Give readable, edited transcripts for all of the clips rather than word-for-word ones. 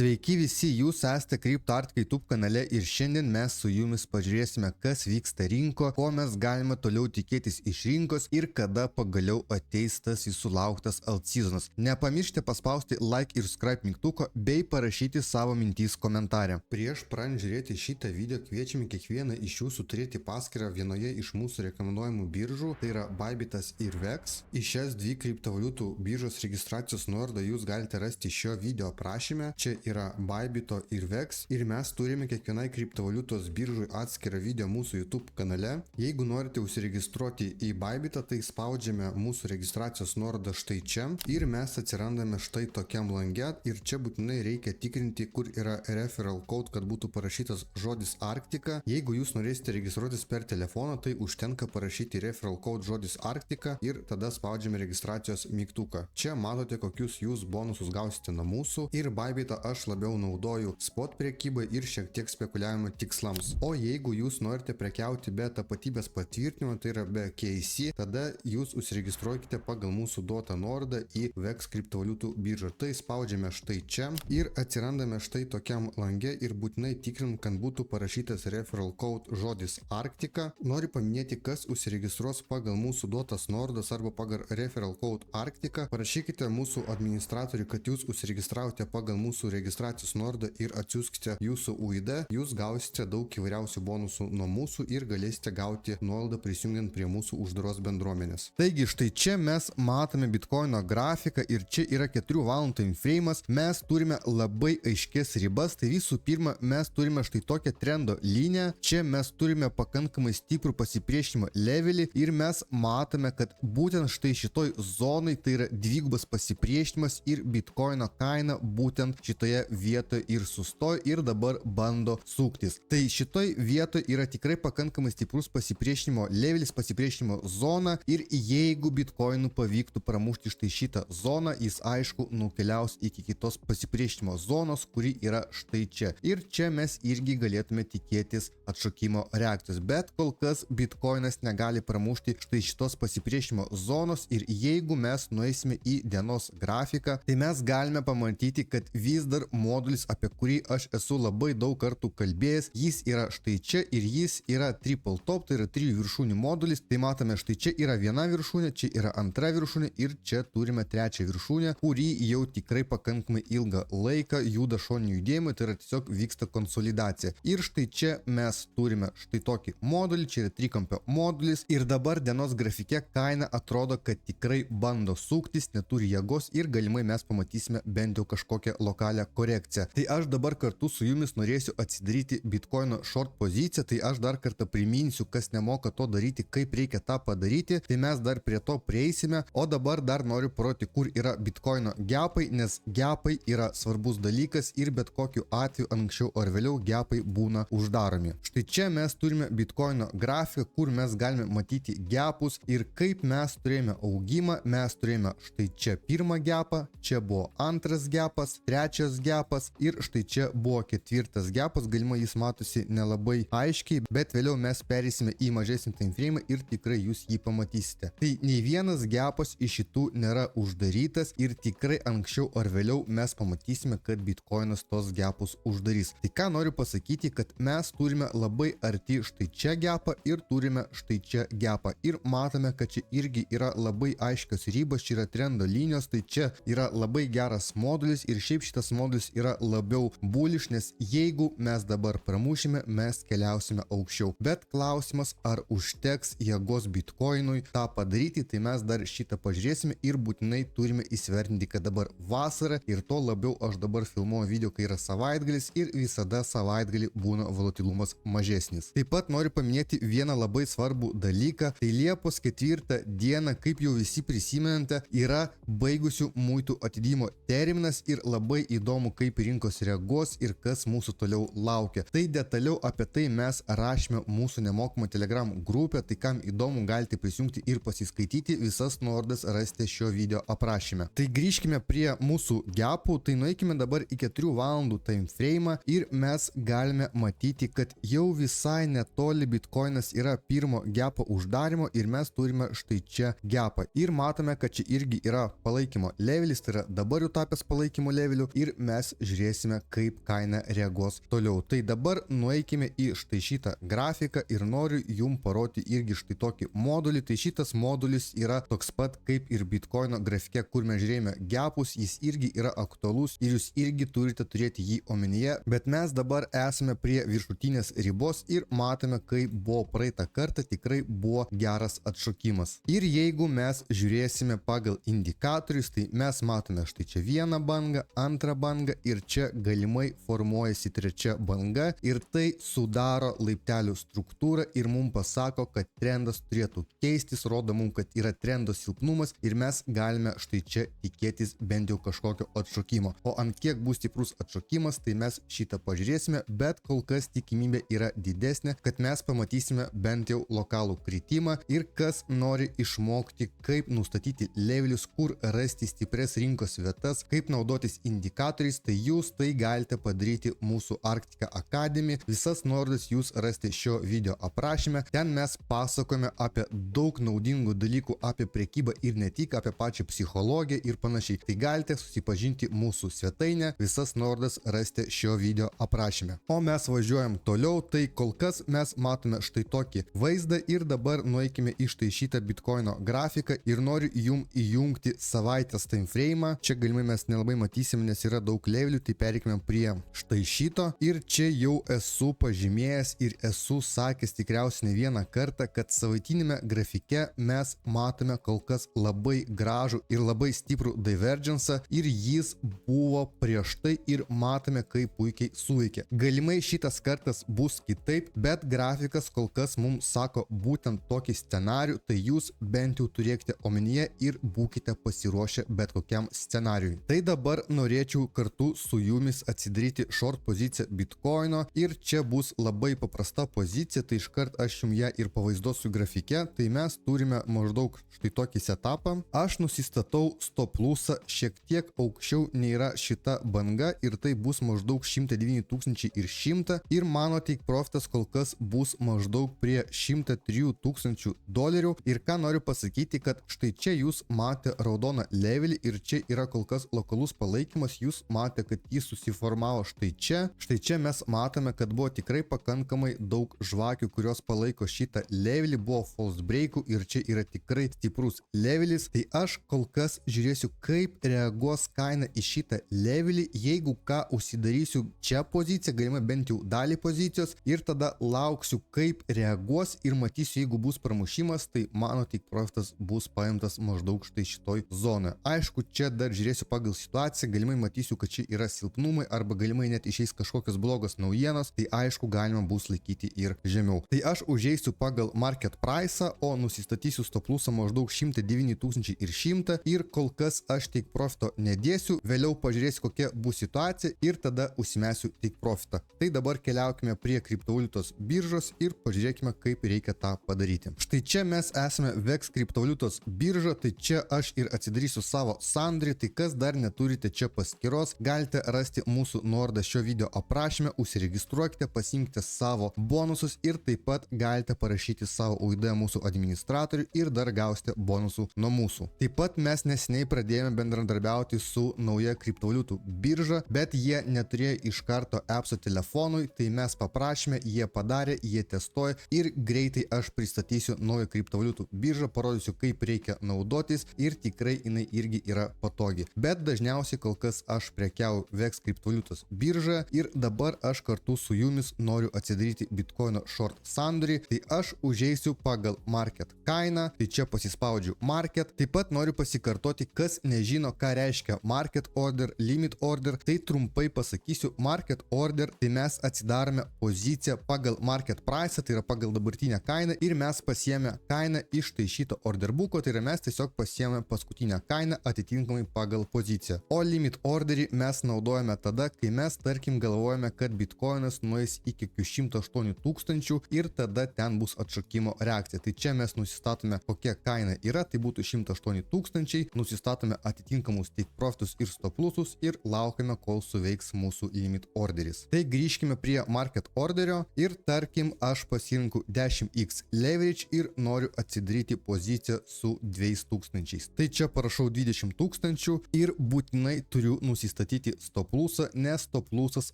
Sveiki visi, jūs esate CryptoArt YouTube kanale ir šiandien mes su jumis pažiūrėsime, kas vyksta rinko, ko mes galime toliau tikėtis iš rinkos ir kada pagaliau ateis tas jūsų lauktas alt seasonas. Nepamirškite paspausti like ir subscribe mygtuko bei parašyti savo mintys komentarę. Prieš pradedant žiūrėti šitą video kviečiame kiekvieną iš jūsų turėti paskyrą vienoje iš mūsų rekomenduojamų biržų, tai yra Bybitas ir VEX. Į šias dvi kriptovaliutų biržos registracijos nuorodą jūs galite rasti šio video aprašyme. Čia yra Bybito ir VEX ir mes turime kiekvienai kriptovaliutos biržui atskirą video mūsų YouTube kanale. Jeigu norite užsiregistruoti į Bybitą, tai spaudžiame mūsų registracijos nuorodą štai čia ir mes atsirandame štai tokiam lange ir čia būtinai reikia tikrinti, kur yra referral code, kad būtų parašytas žodis Arktika. Jeigu jūs norėsite registruotis per telefoną, tai užtenka parašyti referral code žodis Arktika ir tada spaudžiame registracijos mygtuką. Čia matote, kokius jūs bonusus gausite nuo mūsų ir Bybitą aš labiau naudoju spot prekybai ir šiek tiek spekuliavimo tikslams. O jeigu jūs norite prekiauti be tapatybės patvirtinimo, tai yra be KYC, tada jūs užsiregistruokite pagal mūsų duotą nuorodą į VEX kriptovaliutų biržą. Tai spaudžiame štai čia ir atsirandame štai tokiam lange ir būtinai tikrinam, kad būtų parašytas referral code žodis Arktika. Noriu paminėti, kas užsiregistruos pagal mūsų duotas nuorodas arba pagal referral code Arktika. Parašykite mūsų administratoriui, kad jūs užsiregistravote pagal mūsų registracijos nuorodą ir atsiųskite jūsų UID, jūs gausite daug įvairiausių bonusų nuo mūsų ir galėsite gauti nuolaidą prisijungiant prie mūsų uždaros bendruomenės. Taigi štai čia mes matome Bitcoino grafiką ir čia yra 4 valandų time frame'as. Mes turime labai aiškės ribas, tai visų pirma mes turime štai tokią trendo liniją, čia mes turime pakankamai stiprų pasipriešinimo levelį ir mes matome, kad būtent štai šitoj zonai tai yra dvigubas pasipriešinimas ir Bitcoino kaina būtent šitoje vietoje ir sustojo ir dabar bando suktis. Tai šitoj vietoje yra tikrai pakankamai stiprus pasipriešinimo levelis, pasipriešinimo zona ir jeigu Bitcoinų pavyktų pramušti štai šitą zoną, jis aišku nukeliaus iki kitos pasipriešinimo zonos, kuri yra štai čia. Ir čia mes irgi galėtume tikėtis atšokimo reakcijos, bet kol kas Bitcoinas negali pramušti štai šitos pasipriešinimo zonos ir jeigu mes nueisime į dienos grafiką, tai mes galime pamatyti, kad vis dar modulis, apie kurį aš esu labai daug kartų kalbėjęs, jis yra štai čia ir jis yra triple top, tai yra 3 viršūnių modulis. Tai matome, štai čia yra viena viršūnė, čia yra antra viršūnė ir čia turime trečią viršūnę, kuri jau tikrai pakankamai ilgą laiką juda šoninių judėjimų, tai yra tiesiog vyksta konsolidacija. Ir štai čia mes turime štai tokį modulį, čia yra trikampio modulis ir dabar dienos grafike kaina atrodo, kad tikrai bando suktis, neturi jėgos ir galimai mes pamatysime bent jau kažkokią lokalią korekciją. Tai aš dabar kartu su jumis norėsiu atsidaryti Bitcoino short poziciją, tai aš dar kartą priminsiu, kas nemoka to daryti, kaip reikia tą padaryti, tai mes dar prie to prieisime, o dabar dar noriu parodyti, kur yra Bitcoino gepai, nes gepai yra svarbus dalykas ir bet kokiu atveju anksčiau ar vėliau gepai būna uždaromi. Štai čia mes turime Bitcoino grafiką, kur mes galime matyti gepus ir kaip mes turėjome augimą, mes turėjome štai čia pirmą gepą, čia buvo antras gepas, trečias gepas ir štai čia buvo ketvirtas gepas, galimai jis matosi nelabai aiškiai, bet vėliau mes perėsime į mažesnį time frame ir tikrai jūs jį pamatysite. Tai nei vienas gepas iš šitų nėra uždarytas ir tikrai anksčiau ar vėliau mes pamatysime, kad Bitcoinas tos gepus uždarys. Tai ką noriu pasakyti, kad mes turime labai arti štai čia gepą ir turime štai čia gepą ir matome, kad čia irgi yra labai aiškios ribos, čia yra trendo linijos, tai čia yra labai geras modulis ir šiaip šitas modulis yra labiau bullish, nes jeigu mes dabar pramušime, mes keliausime aukščiau. Bet klausimas, ar užteks jėgos Bitcoinui tą padaryti, tai mes dar šitą pažiūrėsime ir būtinai turime įsivertinti, kad dabar vasara ir to labiau aš dabar filmuoju video, kai yra savaitgalis ir visada savaitgalį būna volatilumas mažesnis. Taip pat noriu paminėti vieną labai svarbų dalyką, tai Liepos 4 dieną, kaip jau visi prisimenate, yra baigusių muitų atidėjimo terminas ir labai įdomu, kaip rinkos reaguos ir kas mūsų toliau laukia. Tai detaliau apie tai mes rašėme mūsų nemokamą Telegram grupę, tai kam įdomu galite prisijungti ir pasiskaityti, visas nuorodas rasite šio video aprašyme. Tai grįžkime prie mūsų gepų, tai nueikime dabar į 4 valandų time frame ir mes galime matyti, kad jau visai netoli Bitcoinas yra pirmo gepo uždarimo ir mes turime štai čia gepą. Ir matome, kad čia irgi yra palaikymo levelis, tai yra dabar jau tapęs palaikymo leveliu ir mes žiūrėsime, kaip kaina reaguos toliau. Tai dabar nueikime į štai šitą grafiką ir noriu jums parodyti irgi štai tokį modulį. Tai šitas modulis yra toks pat kaip ir Bitcoino grafike, kur mes žiūrėjome gapus, jis irgi yra aktualus ir jūs irgi turite turėti jį omenyje, bet mes dabar esame prie viršutinės ribos ir matome, kaip buvo praeitą kartą, tikrai buvo geras atšokimas. Ir jeigu mes žiūrėsime pagal indikatorius, tai mes matome štai čia vieną bangą, antrą bangą ir čia galimai formuojasi trečia banga ir tai sudaro laiptelių struktūrą ir mums pasako, kad trendas turėtų keistis, rodo mums, kad yra trendo silpnumas ir mes galime štai čia tikėtis bent jau kažkokio atšokimo. O ant kiek bus stiprus atšokimas, tai mes šitą pažiūrėsime, bet kol kas tikimybė yra didesnė, kad mes pamatysime bent jau lokalų kritimą ir kas nori išmokti, kaip nustatyti levelius, kur rasti stipres rinkos vietas, kaip naudotis indikatoriais, tai jūs tai galite padaryti mūsų Arktika Academy. Visas nuorodas jūs rasite šio video aprašyme. Ten mes pasakojame apie daug naudingų dalykų apie prekybą ir ne tik, apie pačią psichologiją ir panašiai. Tai galite susipažinti mūsų svetainę, visas nuorodas rasite šio video aprašyme. O mes važiuojam toliau, tai kol kas mes matome štai tokį vaizdą ir dabar nueikime į štai šitą Bitcoino grafiką ir noriu jum įjungti savaitės time frame. Čia galimai mes nelabai matysim, nes yra daug levelių, tai pereikime prie štai šito ir čia jau esu pažymėjęs ir esu sakęs tikriausiai ne vieną kartą, kad savaitinėme grafike mes matome kol kas labai gražų ir labai stiprų divergenciją ir jis buvo prieš tai ir matome, kaip puikiai suveikė. Galimai šitas kartas bus kitaip, bet grafikas kol kas mums sako būtent tokį scenarių, tai jūs bent jau turėkite omenyje ir būkite pasiruošę bet kokiam scenariui. Tai dabar norėčiau kartu su jumis atsidaryti short poziciją Bitcoino ir čia bus labai paprasta pozicija, tai iškart aš jums ją ir pavaizduosiu grafike. Tai mes turime maždaug štai tokį setupą. Aš nusistatau stop lossą šiek tiek aukščiau nei yra šita banga ir tai bus maždaug 109 100 ir mano take profitas kol kas bus maždaug prie 103 000 dolerių. Ir ką noriu pasakyti, kad štai čia jūs matė raudoną levelį ir čia yra kol kas lokalus palaikymas, jūs matė, kad jis susiformavo štai čia. Štai čia mes matome, kad buvo tikrai pakankamai daug žvakių, kurios palaiko šitą levelį, buvo false breakų ir čia yra tikrai stiprus levelis. Tai aš kol kas žiūrėsiu, kaip reaguos kaina į šitą levelį. Jeigu ką, užsidarysiu čia poziciją, galima bent jau dalį pozicijos ir tada lauksiu, kaip reaguos ir matysiu, jeigu bus pramušimas, tai mano take profitas bus paimtas maždaug štai šitoj zonoje. Aišku, čia dar žiūrėsiu pagal situaciją, galimai matysiu, kad čia yra silpnumai arba galimai net išeis kažkokios blogos naujienos, tai aišku, galima bus laikyti ir žemiau. Tai aš užeisiu pagal market price, o nusistatysiu stop lossą maždaug 109 100 ir kol kas aš take profito nedėsiu, vėliau pažiūrėsiu, kokia bus situacija ir tada užsimesiu take profitą. Tai dabar keliaukime prie kriptovaliutos biržos ir pažiūrėkime, kaip reikia tą padaryti. Štai čia mes esame VEX kriptovaliutos birža, tai čia aš ir atsidarysiu savo sandorį. Tai kas dar neturite čia paskyros, galite rasti mūsų nuorodą šio video aprašyme, užsiregistruokite, pasiimkite savo bonusus ir taip pat galite parašyti savo UID mūsų administratoriui ir dar gausite bonusų nuo mūsų. Taip pat mes neseniai pradėjome bendradarbiauti su nauja kriptovaliutų birža, bet jie neturėjo iš karto appso telefonui, tai mes paprašėme, jie padarė, jie testuoja ir greitai aš pristatysiu naują kriptovaliutų biržą, parodysiu, kaip reikia naudotis ir tikrai jinai irgi yra patogi. Bet dažniausiai kol kas aš prekiauju VEX kriptovaliutos biržą ir dabar aš kartu su jumis noriu atsidaryti Bitcoino short sandorį. Tai aš užeisiu pagal market kainą, tai čia pasispaudžiu market. Taip pat noriu pasikartoti, kas nežino, ką reiškia market order, limit order, tai trumpai pasakysiu. Market order, tai mes atsidarome poziciją pagal market price, tai yra pagal dabartinę kainą ir mes pasiėmė kainą iš tai šito order booko, tai yra mes tiesiog pasiėmė paskutinę kainą atitinkamai pagal poziciją. O limit orderį mes naudojame tada, kai mes tarkim galvojame, kad Bitcoinas nueis iki 108 000 ir tada ten bus atšokimo reakcija. Tai čia mes nusistatome, kokia kaina yra, tai būtų 108 000, nusistatome atitinkamus take profitus ir stop lossus ir laukiame, kol suveiks mūsų limit orderis. Tai grįžkime prie market orderio ir tarkim aš pasirinku 10x leverage ir noriu atsidaryti poziciją su 2000. Tai čia parašau 20 000 ir būtinai turiu nusistatyti nusistatyti stop lossą, nes stop lossas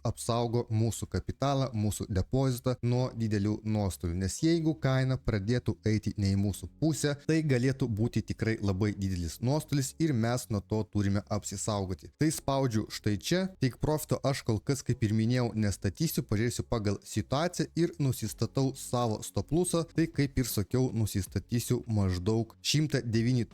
apsaugo mūsų kapitalą, mūsų depozitą nuo didelių nuostolių, nes jeigu kaina pradėtų eiti ne į mūsų pusę, tai galėtų būti tikrai labai didelis nuostolis ir mes nuo to turime apsisaugoti. Tai spaudžiu štai čia, tik profito aš kol kas, kaip ir minėjau, nestatysiu, pažiūrėsiu pagal situaciją ir nusistatau savo stop lossą, tai kaip ir sakiau, nusistatysiu maždaug 109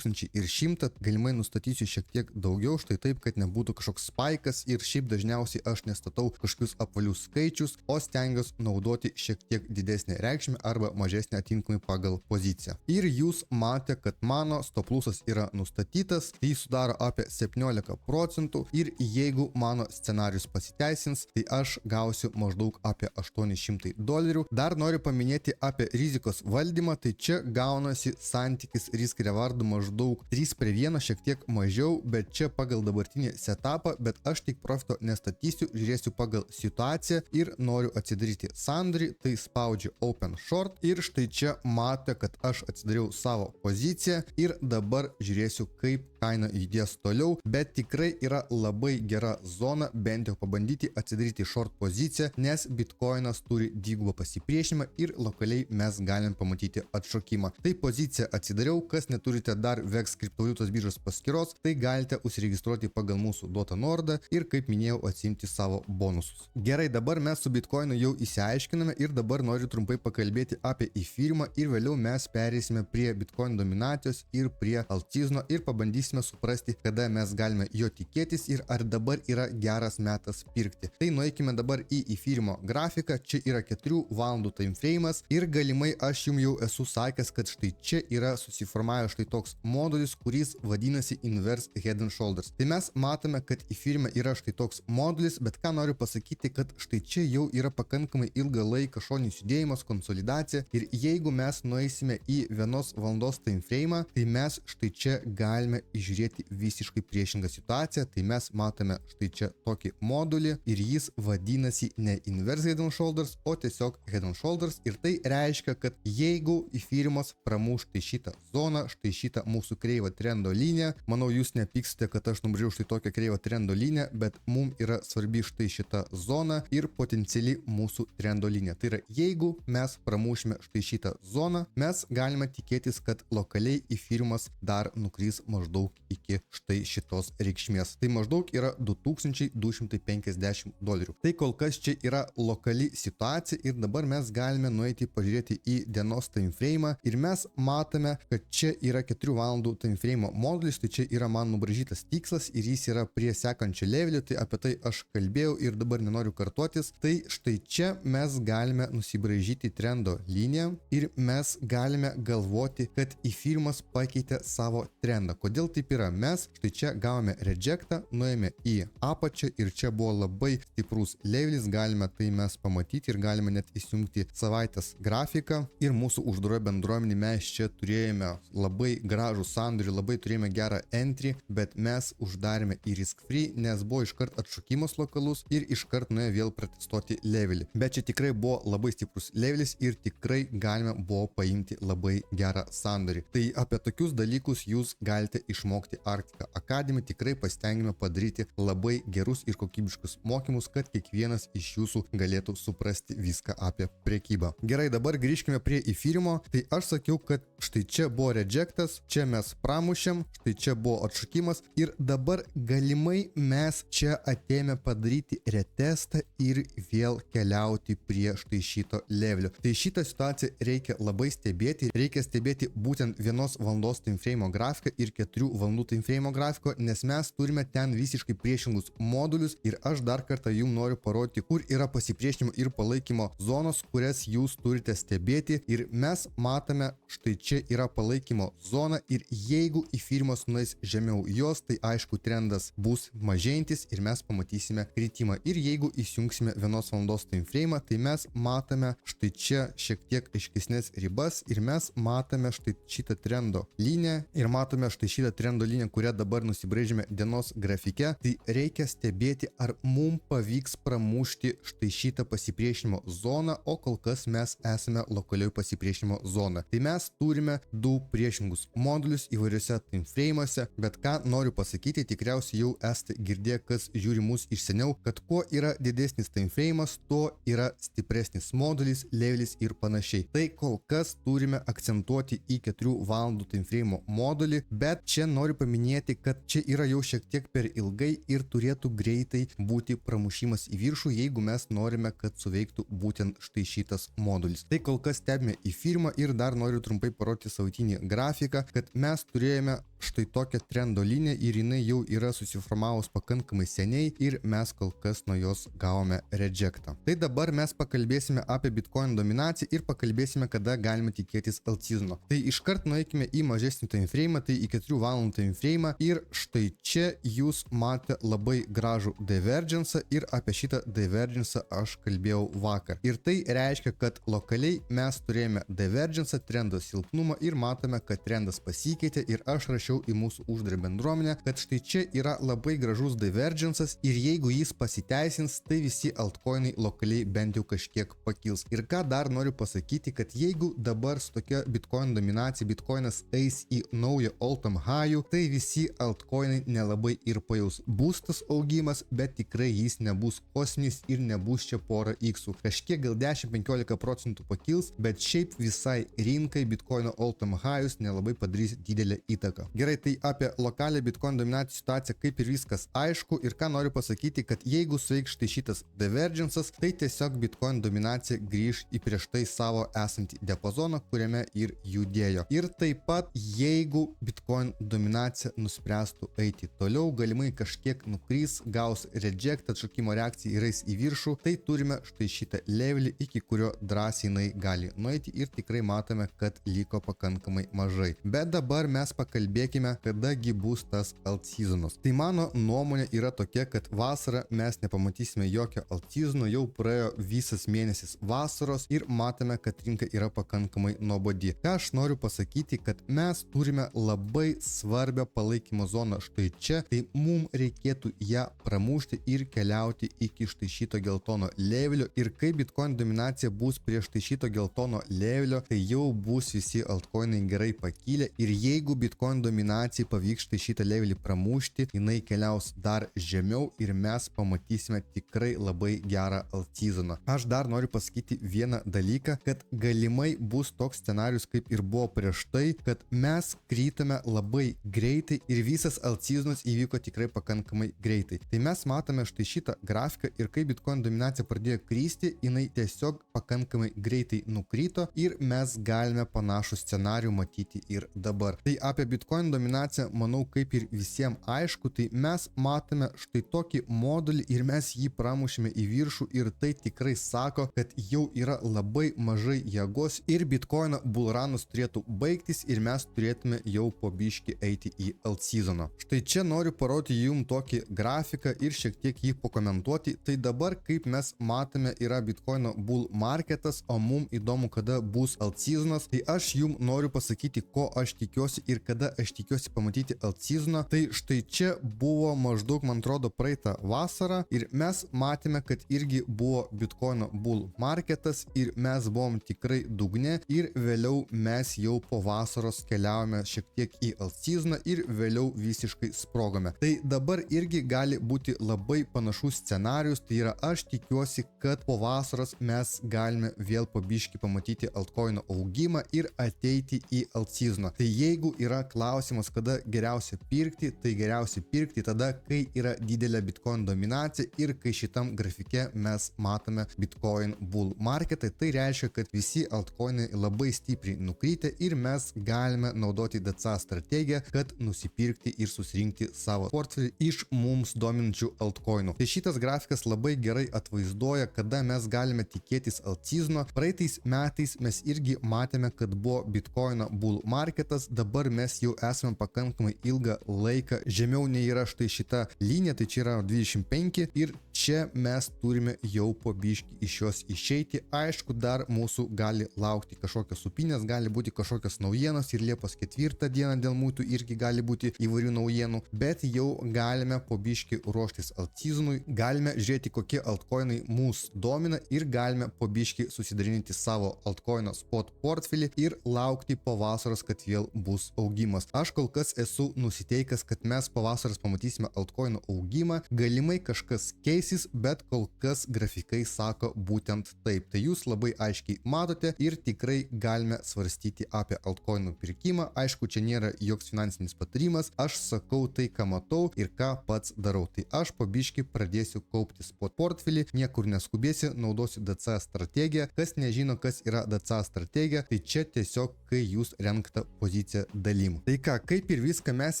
100, galimai nustatysiu šiek tiek daugiau, štai taip, kad nebūtų kažkoks spaikas ir šiaip dažniausiai aš nestatau kažkokius apvalius skaičius, o stengiuosi naudoti šiek tiek didesnę reikšmę arba mažesnę atinkamai pagal poziciją. Ir jūs matė, kad mano stop lossas yra nustatytas, tai sudaro apie 17% ir jeigu mano scenarius pasiteisins, tai aš gausiu maždaug apie $800. Dar noriu paminėti apie rizikos valdymą, tai čia gaunasi santykis risk reward maždaug 3:1, šiek tiek mažiau, bet čia pagal dabartinį setupą, bet aš tik profito nestatysiu, žiūrėsiu pagal situaciją ir noriu atsidaryti sandorį, tai spaudžiu open short ir štai čia matė, kad aš atsidariau savo poziciją ir dabar žiūrėsiu, kaip kaina judės toliau, bet tikrai yra labai gera zona bent jau pabandyti atsidaryti short poziciją, nes bitcoinas turi dvigubą pasipriešinimą ir lokaliai mes galim pamatyti atšokimą. Tai poziciją atsidariau, kas neturite dar VEX kriptovaliutos biržos paskyros, tai galite užsiregistruoti pagal mūsų duotą nuorodą ir, kaip minėjau, atsiimti savo bonusus. Gerai, dabar mes su bitcoinu jau įsiaiškiname ir dabar noriu trumpai pakalbėti apie Ethereumą ir vėliau mes perėsime prie bitcoin dominacijos ir prie altcoino ir pabandysime suprasti, kada mes galime jo tikėtis ir ar dabar yra geras metas pirkti. Tai nueikime dabar į Ethereum grafiką, čia yra 4 valandų time frame'as ir galimai aš jums jau esu sakęs, kad štai čia yra susiformavęs štai toks modulis, kuris vadinasi Inverse Head and Shoulders. Tai mes matome, kad Ethereum yra štai toks modulis, bet ką noriu pasakyti, kad štai čia jau yra pakankamai ilgą laiką šoninis judėjimas, konsolidacija ir jeigu mes nueisime į 1 valandos time frame'ą, tai mes štai čia galime išžiūrėti visiškai priešingą situaciją, tai mes matome štai čia tokį modulį ir jis vadinasi ne Inverse Head and Shoulders, o tiesiog Head and Shoulders ir tai reiškia, kad jeigu Ethereum pramuš štai šitą zoną, štai šitą mūsų kreivą trendo liniją, manau jūs nepyksite, kad aš nubrėžiau štai tokią kreivą trendo liniją, bet mums yra svarbi štai šita zona ir potenciali mūsų trendo linija. Tai yra, jeigu mes pramušime štai šitą zoną, mes galime tikėtis, kad lokaliai Ethereum dar nukris maždaug iki štai šitos reikšmės. Tai maždaug yra $2250. Tai kol kas čia yra lokali situacija ir dabar mes galime nueiti pažiūrėti į dienos time frame'ą ir mes matome, kad čia yra 4 valandų time frame'o modulis, tai čia yra man nubražytas tikslas ir jis yra prie sekančio levelio, tai apie tai aš kalbėjau ir dabar nenoriu kartotis. Tai štai čia mes galime nusibražyti trendo liniją ir mes galime galvoti, kad Ethereum pakeitė savo trendą. Kodėl taip yra? Mes štai čia gavome rejectą, nuėjome į apačią ir čia buvo labai stiprus levelis, galime tai mes pamatyti ir galime net įsijungti savaitės grafiką ir mūsų uždaroje bendruomenė mes čia turėjome labai gražų sandorį, labai turėjome gerą entry, bet mes uždarėme į risk free, nes buvo iškart atšokimas lokalus ir iškart nuėjo vėl protestuoti levelį. Bet čia tikrai buvo labai stiprus levelis ir tikrai galime buvo paimti labai gerą sandorį. Tai apie tokius dalykus jūs galite išmokti Arctica Academy, tikrai pasitengime padaryti labai gerus ir kokybiškus mokymus, kad kiekvienas iš jūsų galėtų suprasti viską apie prekybą. Gerai, dabar grįžkime prie Ethereum. Tai aš sakiau, kad štai čia buvo rejectas, čia mes pramušėm, štai čia buvo atšokimas ir dabar galimai mes čia atėjome padaryti retestą ir vėl keliauti prie štai šito levelio. Tai šitą situaciją reikia labai stebėti, reikia stebėti būtent 1 valandos time frame'o grafiką ir 4 valandų time frame'o grafiko, nes mes turime ten visiškai priešingus modulius ir aš dar kartą jums noriu parodyti, kur yra pasipriešinimo ir palaikymo zonos, kurias jūs turite stebėti ir mes matome štai čia yra palaikymo zona ir jeigu Ethereum nueis žemiau jos, tai aišku trendas bus mažėjantis ir mes pamatysime kritimą. Ir jeigu įsijungsime 1 valandos time frame'ą, tai mes matome štai čia šiek tiek aiškesnės ribas ir mes matome štai šitą trendo liniją ir matome štai šitą trendo linija, kurią dabar nusibrėžėme dienos grafike, tai reikia stebėti, ar mums pavyks pramušti štai šitą pasipriešinimo zoną, o kol kas mes esame lokalioje pasipriešinimo zonoje. Tai mes turime du priešingus modulius įvairiuose timeframe'uose, bet ką noriu pasakyti, tikriausiai jau esate girdėję, kas žiūri mus iš seniau, kad kuo yra didesnis timeframe'as, tuo yra stipresnis modulis, levelis ir panašiai. Tai kol kas turime akcentuoti į 4 valandų timeframe modulį, bet čia noriu paminėti, kad čia yra jau šiek tiek per ilgai ir turėtų greitai būti pramušimas į viršų, jeigu mes norime, kad suveiktų būtent štai šitas modulis. Tai kol kas stebime į firmą ir dar noriu trumpai parodyti savaitinį grafiką, kad mes turėjome štai tokią trendo liniją ir jinai jau yra susiformavus pakankamai seniai ir mes kol kas nuo jos gavome rejectą. Tai dabar mes pakalbėsime apie Bitcoin dominaciją ir pakalbėsime, kada galime tikėtis alt-seasono. Tai iškart nueikime į mažesnį timeframe, tai į 4 valandų timeframe ir štai čia jūs matote labai gražų divergence ir apie šitą divergence aš kalbėjau vakar. Ir tai reiškia, kad lokaliai mes turėjome divergence, trendo silpnumą ir matome, kad trendas pasikeitė ir aš rašiau į mūsų uždarą bendruomenę, kad štai čia yra labai gražus divergence'as ir jeigu jis pasiteisins, tai visi altcoinai lokaliai bent jau kažkiek pakils. Ir ką dar noriu pasakyti, kad jeigu dabar su tokia Bitcoin dominacija Bitcoinas eis į naują all-time high, tai visi altcoinai nelabai ir pajaus. Bus tas augimas, bet tikrai jis nebus kosminis ir nebus čia pora x-ų. Kažkiek gal 10-15% pakils, bet šiaip visai rinkai Bitcoino all-time high'us nelabai padarys didelę įtaką. Gerai, tai apie lokalią Bitcoin dominacijos situaciją kaip ir viskas aišku ir ką noriu pasakyti, kad jeigu suveiks štai šitas divergence'as, tai tiesiog Bitcoin dominacija grįž į prieš tai savo esantį diapazoną, kuriame ir judėjo. Ir taip pat, jeigu Bitcoin dominacija nuspręstų eiti toliau, galimai kažkiek nukrys, gaus reject, atšokimo reakcija ir eis į viršų, tai turime štai šitą levelį, iki kurio drąsiai jinai gali nueiti ir tikrai matome, kad liko pakankamai mažai. Bet dabar mes pakalbėkime, kadagi bus tas alt-seasonas. Tai mano nuomonė yra tokia, kad vasarą mes nepamatysime jokio alt-seasono, jau praėjo visas mėnesis vasaros ir matome, kad rinka yra pakankamai nuobodi. Ką aš noriu pasakyti, kad mes turime labai svarbią palaikymo zoną štai čia, tai mums reikėtų ją pramušti ir keliauti iki štai šito geltono levelio ir kai Bitcoin dominacija bus prieš štai šito geltono levelio, tai jau bus visi altcoinai gerai pakilę ir jeigu Bitcoin dominacijai pavyks štai šitą levelį pramušti, jinai keliaus dar žemiau ir mes pamatysime tikrai labai gerą alt-seasoną. Aš dar noriu pasakyti vieną dalyką, kad galimai bus toks scenarius kaip ir buvo prieš tai, kad mes krytame labai greitai ir visas alt-seasonas įvyko tikrai pakankamai greitai. Tai mes matome štai šitą grafiką ir kai Bitcoin dominacija pradėjo kristi, jinai tiesiog pakankamai greitai nukrito ir mes galime panašų scenarių matyti ir dabar. Tai apie Bitcoin dominaciją, manau, kaip ir visiems aišku, tai mes matome štai tokį modulį ir mes jį pramušime į viršų ir tai tikrai sako, kad jau yra labai mažai jėgos ir Bitcoino bullrunas turėtų baigtis ir mes turėtume jau po biškį eiti į alt-seasoną. Štai čia noriu parodyti jums tokį grafiką ir šiek tiek jį pakomentuoti. Tai dabar, kaip mes matome, yra Bitcoino bull marketas, o mums įdomu, kada bus alt-seasonas. Tai aš jums noriu pasakyti, ko aš tikiuosi ir kada aš tikiuosi pamatyti alt-seasoną. Tai štai čia buvo maždaug, man atrodo, praeitą vasarą ir mes matėme, kad irgi buvo Bitcoino bull marketas ir mes buvom tikrai dugne ir vėliau mes jau po vasaros keliavome šiek tiek į alt-seasoną ir vėliau visiškai sprogome. Tai dabar irgi gali būti labai panašus scenarius, tai yra aš tikiuosi, kad po vasaros mes galime vėl po biškį pamatyti altcoino augimą ir ateiti į alt-seasoną. Tai jeigu yra klausimas, kada geriausia pirkti, tai geriausia pirkti tada, kai yra didelė Bitcoin dominacija ir kai šitam grafike mes matome Bitcoin bull marketą, tai reiškia, kad visi altcoinai labai stipriai nukrytę ir mes galime naudoti DCA strategiją, kad nusipirkti ir susirinkti savo portfelį iš mums dominančių altcoinų. Tai šitas grafikas labai gerai atvaizduoja, kada mes galime tikėtis alt-seasono. Praeitais metais mes irgi matėme, kad buvo Bitcoino bull marketas, dabar mes jau esame pakankamai ilgą laiką žemiau nei yra štai šita linija, tai čia yra 25 ir čia mes turime jau po biškį iš jos išeiti. Aišku, dar mūsų gali laukti kažkokios supinės, gali būti kažkokios naujienos ir Liepos 4 dieną dėl muitų irgi gali būti įvairių naujienų, bet jau galime po biškį ruoštis alt-seasonui, galime žiūrėti, kokie altcoinai mūsų domina ir galime po biškį susidarinti savo altcoino spot portfelį ir laukti po vasaros, kad vėl bus augimas. Aš kol kas esu nusiteikęs, kad mes po vasaros pamatysime altcoino augimą, galimai kažkas keisis, bet kol kas grafikai sako būtent taip. Tai jūs labai aiškiai matote ir tikrai galime svarstyti apie altcoinų pirkimą. Aišku, čia nėra joks finansinis patarimas, aš sakau tai, ką matau ir ką pats darau. Tai aš po biškį pradėsiu kaupti spot portfelį, niekur neskubėsiu, naudosiu DCA strategiją. Kas nežino, kas yra DCA strategija, tai čia tiesiog, kai jūs renkate poziciją dalim. Tai ką, kaip ir viską mes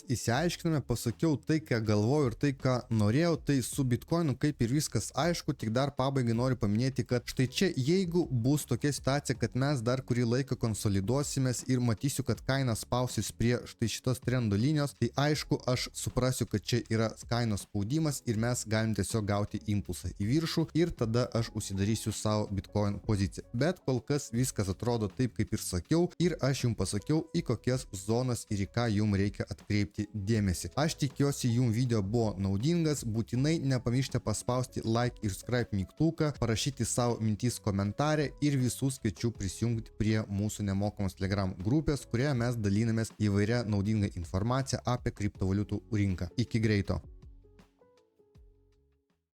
įsiaiškiname, pasakiau tai, ką galvoju ir tai, ką norėjau, tai su Bitcoinu kaip ir viskas aišku, tik dar pabaigai noriu paminėti, kad štai čia, jeigu bus tokia situacija, kad mes dar kurį laiką konsoliduosimės ir matysiu, kad kaina spausis prie štai šitos trendo linijos, tai aišku, aš suprasiu, kad čia yra kainos spaudimas ir mes galim tiesiog gauti impulsą į viršų ir tada aš užsidarysiu savo Bitcoin poziciją. Bet kol kas viskas atrodo taip, kaip ir sakiau ir aš jums pasakiau, į kokias zonas ir į ką jums reikia atkreipti dėmesį. Aš tikiuosi, jums video buvo naudingas, būtinai nepamirškite paspausti like ir subscribe mygtuką, parašyti savo mintis komentarę ir visus kviečiu prisijungti prie mūsų nemokamos Telegram grupės, kurioje mes dalinamės įvairia naudinga informacija apie kriptovaliutų rinką. Iki greito.